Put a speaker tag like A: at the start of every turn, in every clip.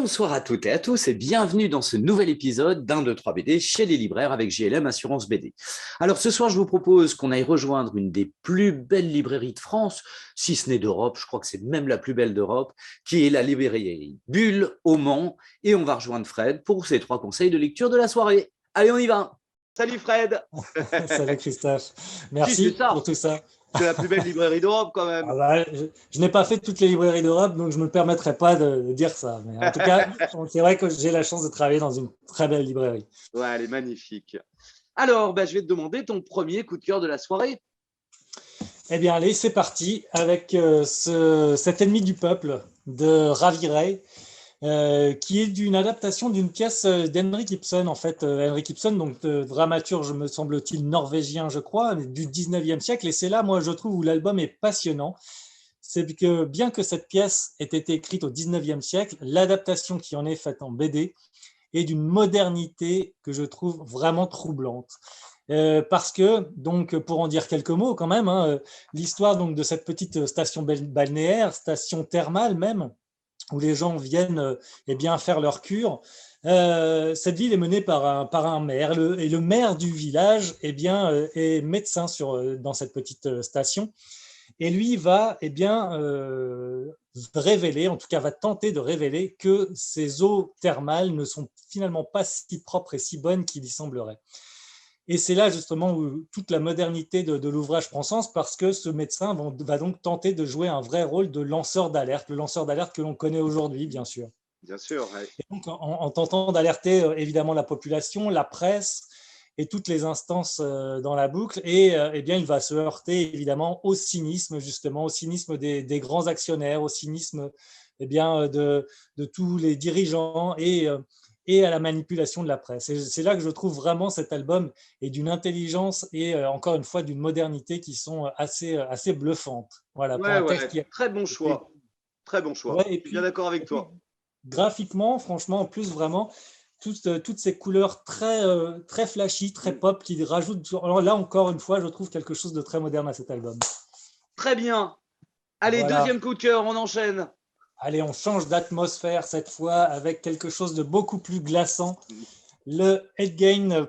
A: Bonsoir à toutes et à tous et bienvenue dans ce nouvel épisode d'un 2, 3 BD chez les libraires avec JLM Assurance BD. Alors ce soir, je vous propose qu'on aille rejoindre une des plus belles librairies de France, si ce n'est d'Europe, je crois que c'est même la plus belle d'Europe, qui est la librairie Bulle au Mans. Et on va rejoindre Fred pour ses 3 conseils de lecture de la soirée. Allez, on y va. Salut Fred.
B: Salut Christophe,
A: Si c'est
B: merci pour
A: ça,
B: tout ça.
A: c'est la plus belle librairie d'Europe quand même.
B: Je n'ai pas fait toutes les librairies d'Europe, donc je ne me permettrai pas de dire ça. Mais en tout cas, c'est vrai que j'ai la chance de travailler dans une très belle librairie.
A: Ouais, elle est magnifique. Alors, je vais te demander ton premier coup de cœur de la soirée.
B: Eh bien, allez, c'est parti avec cet ennemi du peuple de Ravi Ray, qui est d'une adaptation d'une pièce d'Henrik Ibsen, en fait. Henrik Ibsen, donc dramaturge, me semble-t-il, norvégien, je crois, du 19e siècle. Et c'est là, moi, je trouve, où l'album est passionnant. C'est que bien que cette pièce ait été écrite au 19e siècle, l'adaptation qui en est faite en BD est d'une modernité que je trouve vraiment troublante. Parce que, donc, pour en dire quelques mots quand même, hein, l'histoire donc de cette petite station balnéaire, station thermale même, où les gens viennent eh bien, faire leur cure. Cette ville est menée par un maire, et le maire du village eh bien, est médecin dans cette petite station. Et lui va eh bien, révéler, en tout cas va tenter de révéler que ces eaux thermales ne sont finalement pas si propres et si bonnes qu'il y semblerait. Et c'est là justement où toute la modernité de l'ouvrage prend sens, parce que ce médecin va donc tenter de jouer un vrai rôle de lanceur d'alerte, le lanceur d'alerte que l'on connaît aujourd'hui, bien sûr.
A: Bien sûr, ouais.
B: Et donc, en tentant d'alerter évidemment la population, la presse et toutes les instances dans la boucle, et eh bien, il va se heurter évidemment au cynisme, justement, au cynisme des grands actionnaires, au cynisme eh bien, de tous les dirigeants et à la manipulation de la presse. Et c'est là que je trouve vraiment cet album est d'une intelligence et encore une fois d'une modernité qui sont assez bluffantes. Voilà, pour
A: Ouais,
B: un texte
A: ouais,
B: qui a
A: très bon
B: été.
A: choix. Très bon choix.
B: Ouais,
A: Je suis bien d'accord avec
B: et puis
A: toi.
B: graphiquement, franchement, en plus, vraiment, toutes ces couleurs très flashy, très
A: Mm.
B: pop qui rajoutent. Alors là, encore une fois, je trouve quelque chose de très moderne à cet album.
A: Très bien. Allez,
B: Voilà.
A: deuxième coup de cœur, on enchaîne.
B: Allez, on change d'atmosphère cette fois avec quelque chose de beaucoup plus glaçant. Le Headgain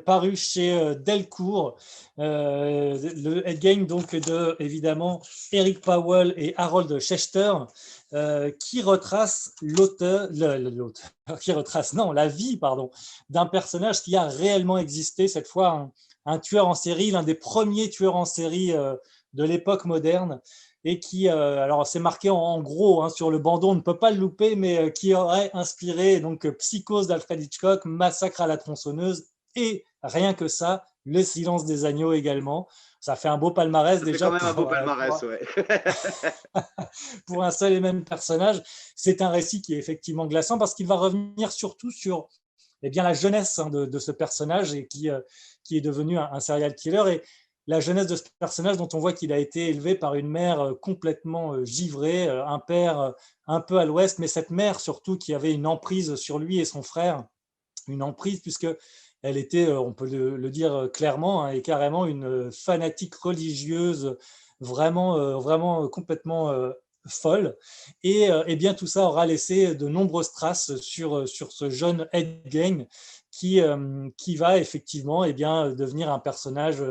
B: paru chez Delcourt, le Headgain donc de évidemment Eric Powell et Harold Schechter, qui retrace qui retrace non la vie d'un personnage qui a réellement existé, cette fois un tueur en série, l'un des premiers tueurs en série de l'époque moderne, et qui, alors c'est marqué en gros hein, sur le bandeau, on ne peut pas le louper, mais qui aurait inspiré donc Psychose d'Alfred Hitchcock, Massacre à la tronçonneuse, et rien que ça, Le silence des agneaux également. Ça fait un beau palmarès
A: Ça fait quand
B: déjà
A: même un beau palmarès, ouais.
B: pour un seul et même personnage. C'est un récit qui est effectivement glaçant parce qu'il va revenir surtout sur eh bien, la jeunesse hein, de ce personnage et qui est devenu un serial killer. Et la jeunesse de ce personnage dont on voit qu'il a été élevé par une mère complètement givrée, un père un peu à l'ouest, mais cette mère surtout qui avait une emprise sur lui et son frère, une emprise puisque elle était, on peut le dire clairement, hein, et carrément une fanatique religieuse vraiment complètement folle. Et bien tout ça aura laissé de nombreuses traces sur ce jeune Ed Gein qui va effectivement bien, devenir un personnage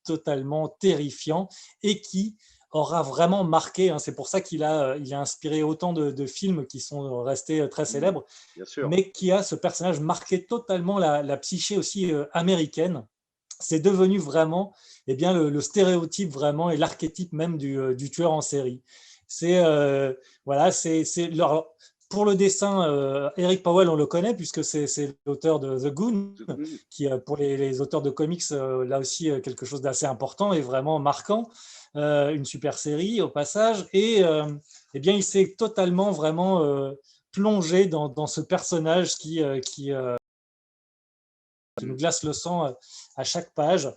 B: totalement terrifiant et qui aura vraiment marqué. Hein, c'est pour ça il a inspiré autant de films qui sont restés très célèbres,
A: Bien sûr.
B: mais qui a ce personnage marqué totalement la psyché aussi américaine. C'est devenu vraiment bien, le stéréotype vraiment et l'archétype même du tueur en série. C'est voilà, pour le dessin, Eric Powell, on le connaît puisque c'est l'auteur de The Goon, qui pour les auteurs de comics, là aussi quelque chose d'assez important et vraiment marquant, une super série au passage. Et bien, il s'est totalement vraiment plongé dans ce personnage qui nous glace le sang à chaque page.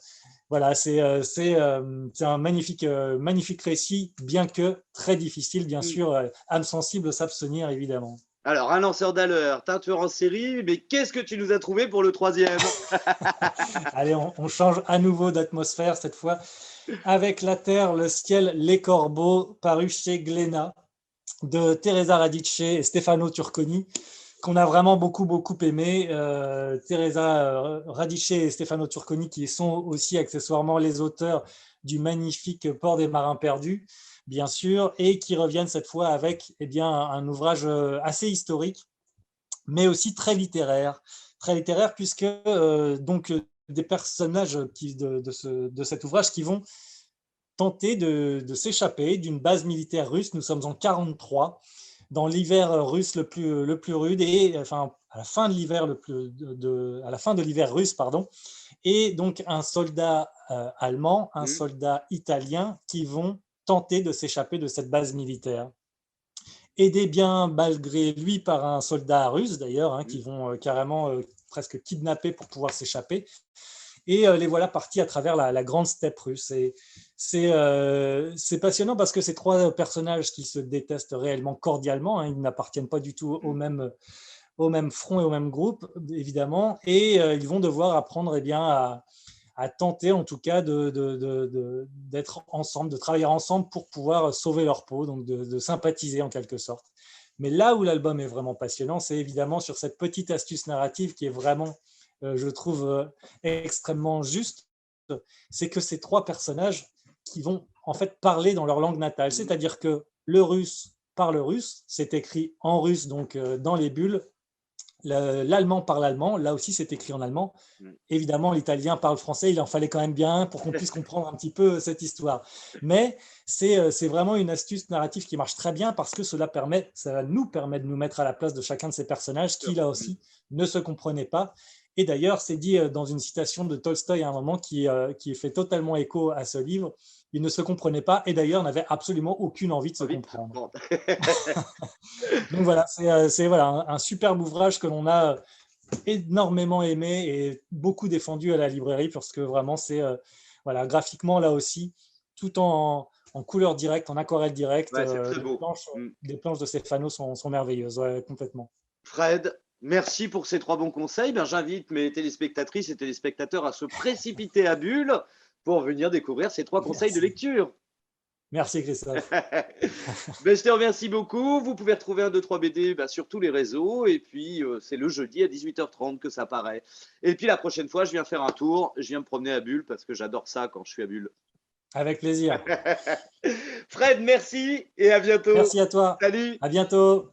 B: Voilà, c'est un magnifique récit, bien que très difficile, bien sûr, âme sensible s'abstenir, évidemment.
A: Alors, un lanceur d'alerte, un tueur en série, mais qu'est-ce que tu nous as trouvé pour le troisième?
B: Allez, on change à nouveau d'atmosphère, cette fois, avec La Terre, le ciel, les corbeaux, paru chez Glénat, de Teresa Radice et Stefano Turconi. qu'on a vraiment beaucoup, beaucoup aimé. Teresa Radice et Stefano Turconi, qui sont aussi accessoirement les auteurs du magnifique Port des Marins Perdus, bien sûr, et qui reviennent cette fois avec un ouvrage assez historique, mais aussi très littéraire puisque des personnages de cet ouvrage qui vont tenter de s'échapper d'une base militaire russe. Nous sommes en 1943, dans l'hiver russe le plus rude, et enfin à la fin de l'hiver à la fin de l'hiver russe, pardon, et donc un soldat allemand, un soldat italien qui vont tenter de s'échapper de cette base militaire, aidé bien malgré lui par un soldat russe d'ailleurs, hein, qui vont carrément presque kidnapper pour pouvoir s'échapper. Et les voilà partis à travers la grande steppe russe. Et c'est passionnant parce que ces trois personnages qui se détestent réellement cordialement, hein, ils n'appartiennent pas du tout au même front et au même groupe, évidemment, et ils vont devoir apprendre à tenter en tout cas d'être ensemble, de travailler ensemble pour pouvoir sauver leur peau, donc de sympathiser en quelque sorte. Mais là où l'album est vraiment passionnant, c'est évidemment sur cette petite astuce narrative qui est vraiment, je trouve, extrêmement juste. C'est que ces trois personnages qui vont en fait parler dans leur langue natale, c'est-à-dire que le russe parle russe, c'est écrit en russe, donc dans les bulles. L'allemand parle allemand, là aussi c'est écrit en allemand. Évidemment, l'italien parle français, il en fallait quand même bien pour qu'on puisse comprendre un petit peu cette histoire. Mais c'est vraiment une astuce narrative qui marche très bien parce que ça nous permet de nous mettre à la place de chacun de ces personnages qui, là aussi, ne se comprenaient pas. Et d'ailleurs, c'est dit dans une citation de Tolstoï à un moment qui fait totalement écho à ce livre. Ils ne se comprenaient pas et d'ailleurs n'avaient absolument aucune envie de se comprendre. Donc voilà, c'est voilà, un superbe ouvrage que l'on a énormément aimé et beaucoup défendu à la librairie parce que vraiment c'est voilà, graphiquement là aussi, tout en couleur directe, en aquarelle directe,
A: Ouais, c'est très beau.
B: les planches de Stefano sont merveilleuses, ouais, complètement.
A: Fred, merci pour ces 3 bons conseils. Ben, j'invite mes téléspectatrices et téléspectateurs à se précipiter à Bulle pour venir découvrir ces 3 conseils de lecture.
B: Merci Christophe.
A: Ben, je te remercie beaucoup. Vous pouvez retrouver 1, 2, 3 BD sur tous les réseaux. Et puis, c'est le jeudi à 18h30 que ça paraît. Et puis, la prochaine fois, je viens faire un tour. Je viens me promener à Bulle parce que j'adore ça quand je suis à Bulle.
B: Avec plaisir.
A: Fred, merci et à bientôt.
B: Merci à toi.
A: Salut.
B: À bientôt.